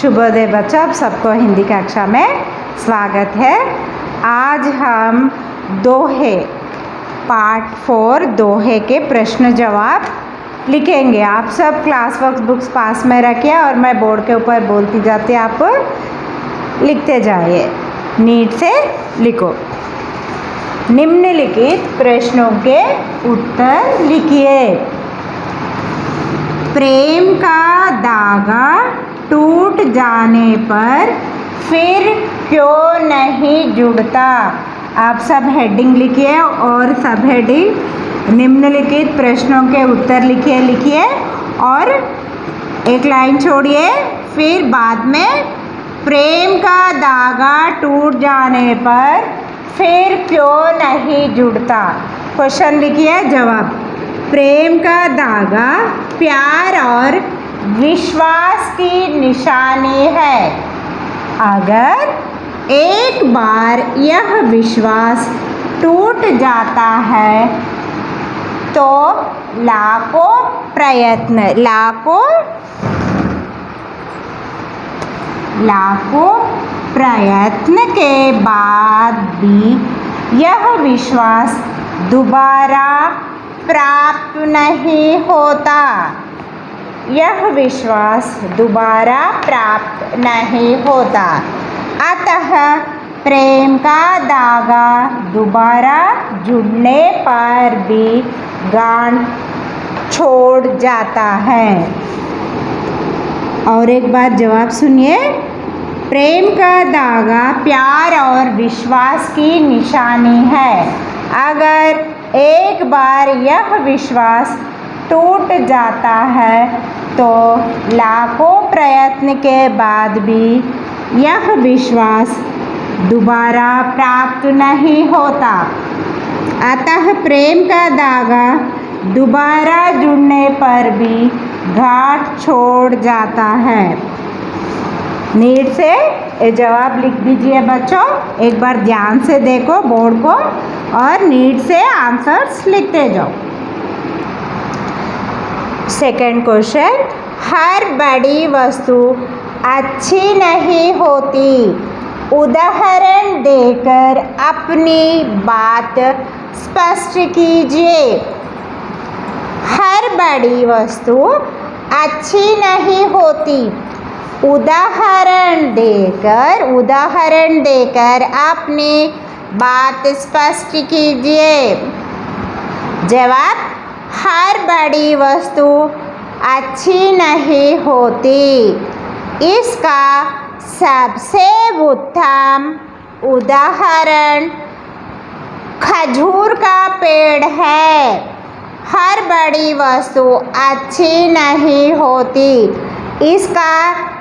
शुभोदय बच्चों, आप सबको हिंदी कक्षा में स्वागत है। आज हम दोहे पार्ट 4 दोहे के प्रश्न जवाब लिखेंगे। आप सब क्लास वर्क बुक्स पास में रखिए और मैं बोर्ड के ऊपर बोलती जाती, आप लिखते जाइए, नीट से लिखो। निम्नलिखित प्रश्नों के उत्तर लिखिए। प्रेम का धागा टूट जाने पर फिर क्यों नहीं जुड़ता? आप सब हेडिंग लिखिए और सब हेडिंग निम्नलिखित प्रश्नों के उत्तर लिखिए और एक लाइन छोड़िए। फिर बाद में प्रेम का धागा टूट जाने पर फिर क्यों नहीं जुड़ता, क्वेश्चन लिखिए, जवाब। प्रेम का धागा प्यार और विश्वास की निशानी है। अगर एक बार यह विश्वास टूट जाता है तो लाखों प्रयत्न के बाद भी यह विश्वास दोबारा प्राप्त नहीं होता। यह विश्वास दोबारा प्राप्त नहीं होता। अतः प्रेम का धागा दोबारा जुड़ने पर भी गांठ छोड़ जाता है। और एक बार जवाब सुनिए। प्रेम का धागा प्यार और विश्वास की निशानी है। अगर एक बार यह विश्वास टूट जाता है तो लाखों प्रयत्न के बाद भी यह विश्वास दोबारा प्राप्त नहीं होता। अतः प्रेम का धागा दोबारा जुड़ने पर भी गांठ छोड़ जाता है। नीट से ये जवाब लिख दीजिए बच्चों। एक बार ध्यान से देखो बोर्ड को और नीट से आंसर्स लिखते जाओ। सेकंड क्वेश्चन, हर बड़ी वस्तु अच्छी नहीं होती। उदाहरण देकर अपनी बात स्पष्ट कीजिए। हर बड़ी वस्तु अच्छी नहीं होती। उदाहरण देकर अपनी बात स्पष्ट कीजिए। जवाब, हर बड़ी वस्तु अच्छी नहीं होती। इसका सबसे उत्तम उदाहरण खजूर का पेड़ है। हर बड़ी वस्तु अच्छी नहीं होती। इसका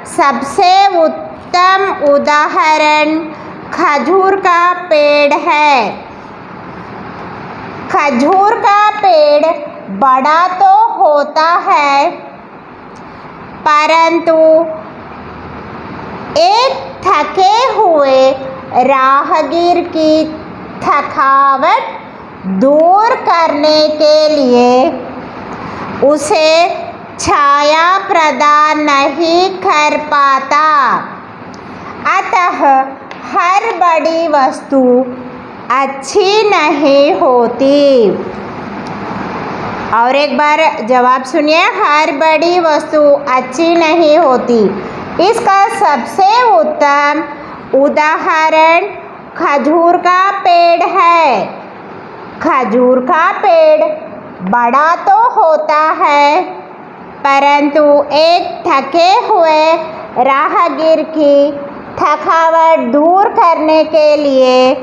सबसे उत्तम उदाहरण खजूर का पेड़ है। खजूर का पेड़ बड़ा तो होता है, परंतु एक थके हुए राहगीर की थकावट दूर करने के लिए उसे छाया प्रदान नहीं कर पाता। अतः हर बड़ी वस्तु अच्छी नहीं होती। और एक बार जवाब सुनिए। हर बड़ी वस्तु अच्छी नहीं होती। इसका सबसे उत्तम उदाहरण खजूर का पेड़ है। खजूर का पेड़ बड़ा तो होता है, परंतु एक थके हुए राहगीर की थकावट दूर करने के लिए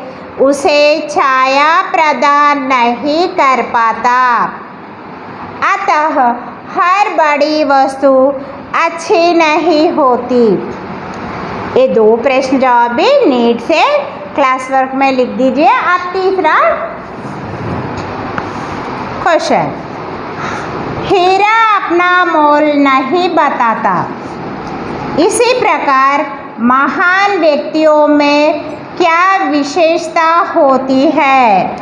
उसे छाया प्रदान नहीं कर पाता। अतः हर बड़ी वस्तु अच्छी नहीं होती। ये दो प्रश्न जवाब भी नीट से क्लास वर्क में लिख दीजिए। अब तीसरा क्वेश्चन, हीरा अपना मोल नहीं बताता। इसी प्रकार महान व्यक्तियों में क्या विशेषता होती है?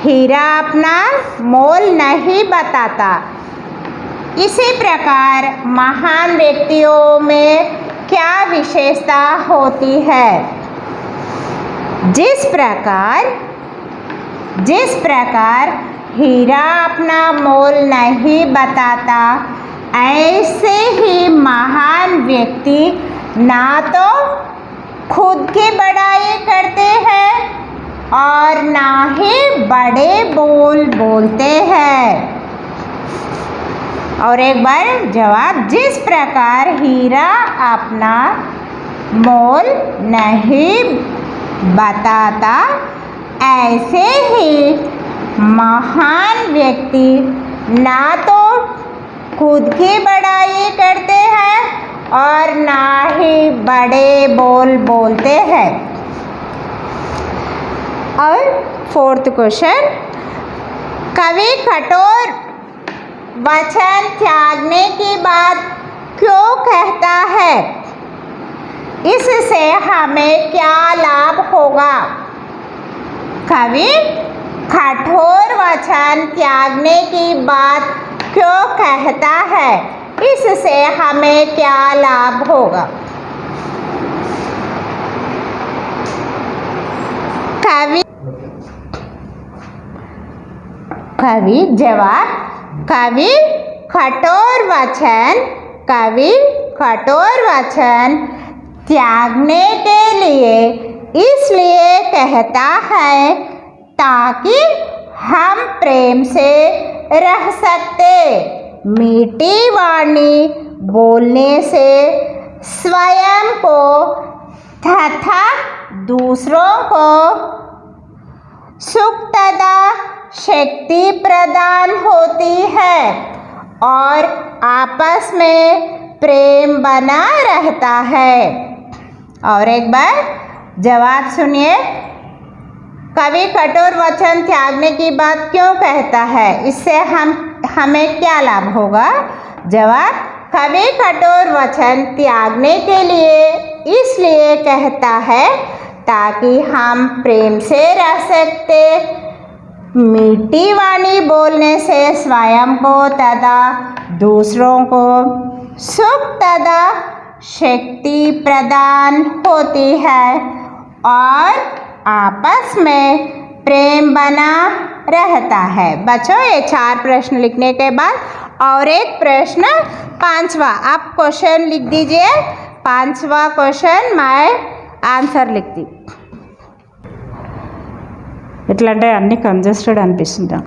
हीरा अपना मोल नहीं बताता। इसी प्रकार महान व्यक्तियों में क्या विशेषता होती है? जिस प्रकार हीरा अपना मोल नहीं बताता, ऐसे ही महान व्यक्ति ना तो खुद की बड़ाई करते हैं और ना ही बड़े बोल बोलते हैं। और एक बार जवाब, जिस प्रकार हीरा अपना मोल नहीं बताता, ऐसे ही महान व्यक्ति ना तो खुद की बड़ाई करते हैं और ना ही बड़े बोल बोलते हैं। और 4th क्वेश्चन, कवि कठोर वचन त्यागने की बात क्यों कहता है? इससे हमें क्या लाभ होगा? कवि कठोर वचन त्यागने की बात क्यों कहता है? इससे हमें क्या लाभ होगा? कवि जवाब, कवि कठोर वचन त्यागने के लिए इसलिए कहता है ताकि हम प्रेम से रह सकते। मीठी वाणी बोलने से स्वयं को तथा दूसरों को सुख तथा शक्ति प्रदान होती है और आपस में प्रेम बना रहता है। और एक बार जवाब सुनिए, कवि कठोर वचन त्यागने की बात क्यों कहता है? इससे हमें क्या लाभ होगा? जवाब, कवि कठोर वचन त्यागने के लिए इसलिए कहता है ताकि हम प्रेम से रह सकते। मीठी वाणी बोलने से स्वयं को तथा दूसरों को सुख तथा शक्ति प्रदान होती है और आपस में प्रेम बना रहता है। बच्चों, ये 4 प्रश्न लिखने के बाद और एक प्रश्न 5वां आप क्वेश्चन लिख दीजिए। 5वां क्वेश्चन मैं आंसर लिखती। ఎట్లా అంటే అన్నీ కంజెస్టెడ్ అనిపిస్తుంది.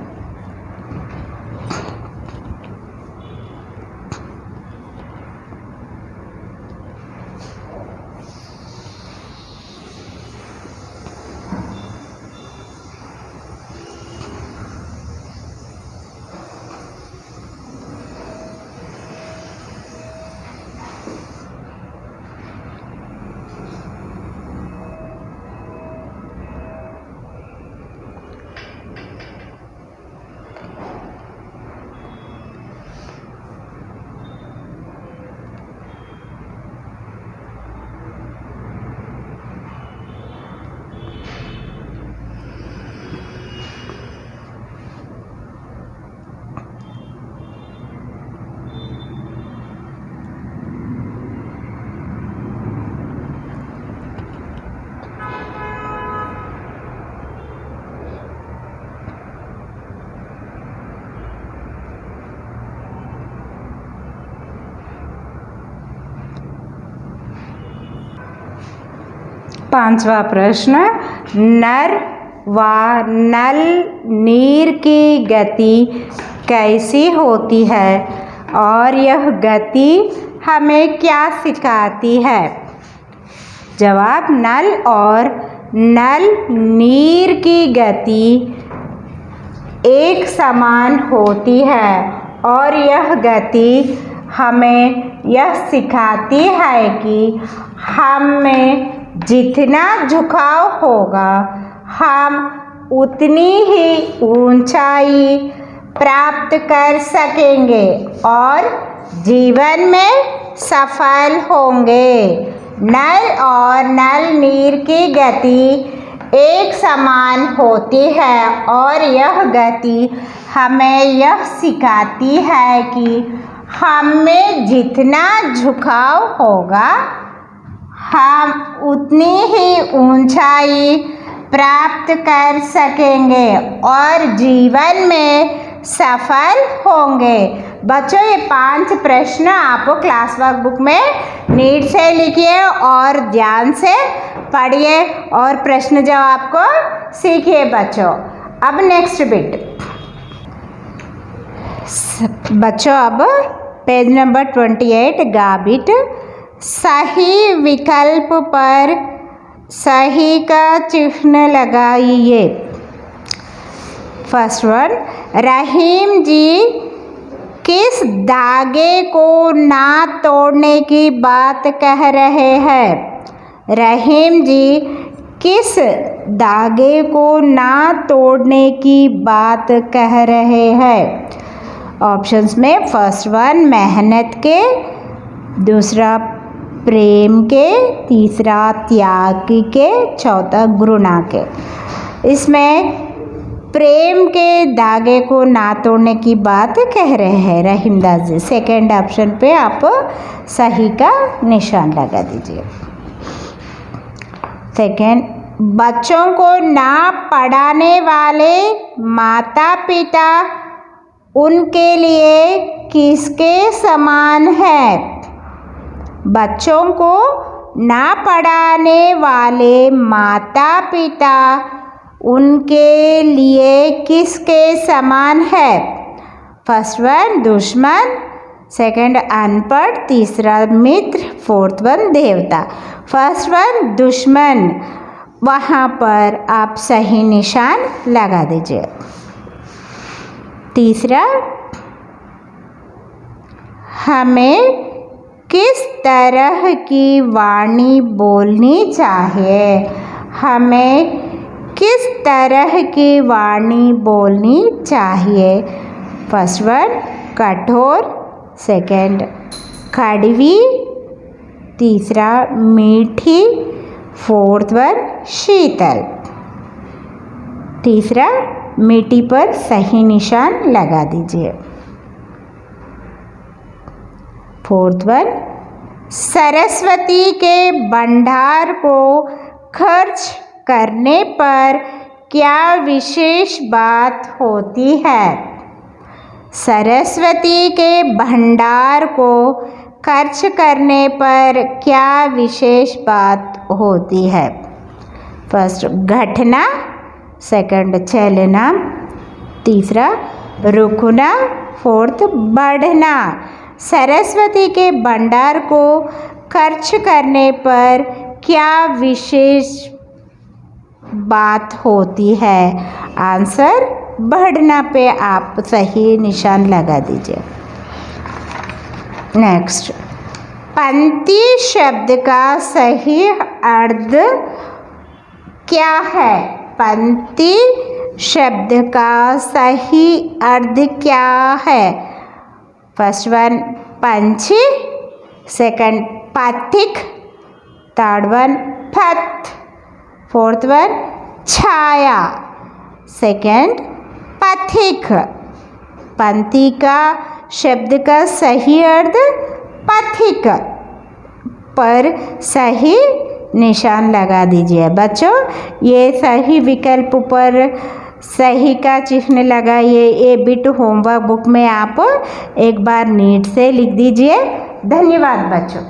पांचवा प्रश्न, नर व नल नीर की गति कैसी होती है और यह गति हमें क्या सिखाती है? जवाब, नल और नल नीर की गति एक समान होती है और यह गति हमें यह सिखाती है कि हम में जितना झुकाव होगा हम उतनी ही ऊंचाई प्राप्त कर सकेंगे और जीवन में सफल होंगे। नल और नल नीर की गति एक समान होती है और यह गति हमें यह सिखाती है कि हम में जितना झुकाव होगा हम उतनी ही ऊंचाई प्राप्त कर सकेंगे और जीवन में सफल होंगे। बच्चों, ये 5 प्रश्न आपको क्लास वर्क बुक में नीट से लिखिए और ध्यान से पढ़िए और प्रश्न जवाब को सीखिए बच्चों। अब नेक्स्ट बिट बच्चों, अब पेज नंबर 28 गा बिट। सही विकल्प पर सही का चिन्ह लगाइए। फर्स्ट वन, रहीम जी किस धागे को ना तोड़ने की बात कह रहे हैं? रहीम जी किस धागे को ना तोड़ने की बात कह रहे हैं? ऑप्शंस में फर्स्ट वन मेहनत के, दूसरा प्रेम के, तीसरा त्याग के, चौथा घृणा के। इसमें प्रेम के धागे को ना तोड़ने की बात कह रहे हैं रहीमदास जी। सेकेंड ऑप्शन पे आप सही का निशान लगा दीजिए। सेकेंड, बच्चों को ना पढ़ाने वाले माता पिता उनके लिए किसके समान है? बच्चों को ना पढ़ाने वाले माता पिता उनके लिए किसके समान है? फर्स्ट वन दुश्मन, सेकंड अनपढ़, तीसरा मित्र, फोर्थ वन देवता। फर्स्ट वन दुश्मन, वहाँ पर आप सही निशान लगा दीजिए। तीसरा, हमें किस तरह की वाणी बोलनी चाहिए? हमें किस तरह की वाणी बोलनी चाहिए? फर्स्ट वन कठोर, सेकंड कड़वी, तीसरा मीठी, फोर्थ वन शीतल। तीसरा मीठी पर सही निशान लगा दीजिए। फोर्थ वन, सरस्वती के भंडार को खर्च करने पर क्या विशेष बात होती है? सरस्वती के भंडार को खर्च करने पर क्या विशेष बात होती है? फर्स्ट घटना, सेकंड चलना, तीसरा रुकना, फोर्थ बढ़ना। सरस्वती के भंडार को खर्च करने पर क्या विशेष बात होती है? आंसर बढ़ना पे आप सही निशान लगा दीजिए। नेक्स्ट, पंक्ति शब्द का सही अर्थ क्या है? पंक्ति शब्द का सही अर्थ क्या है? फर्स्ट वन पंछी, सेकंड पथिक, थर्ड वन पथ, फोर्थ वन छाया, सेकंड पथिक। पंक्ति का शब्द का सही अर्थ पथिक पर सही निशान लगा दीजिए। बच्चों, ये सही विकल्प पर सही का चिन्ह लगाइए। ये बिट होमवर्क बुक में आप एक बार नीट से लिख दीजिए। धन्यवाद बच्चों।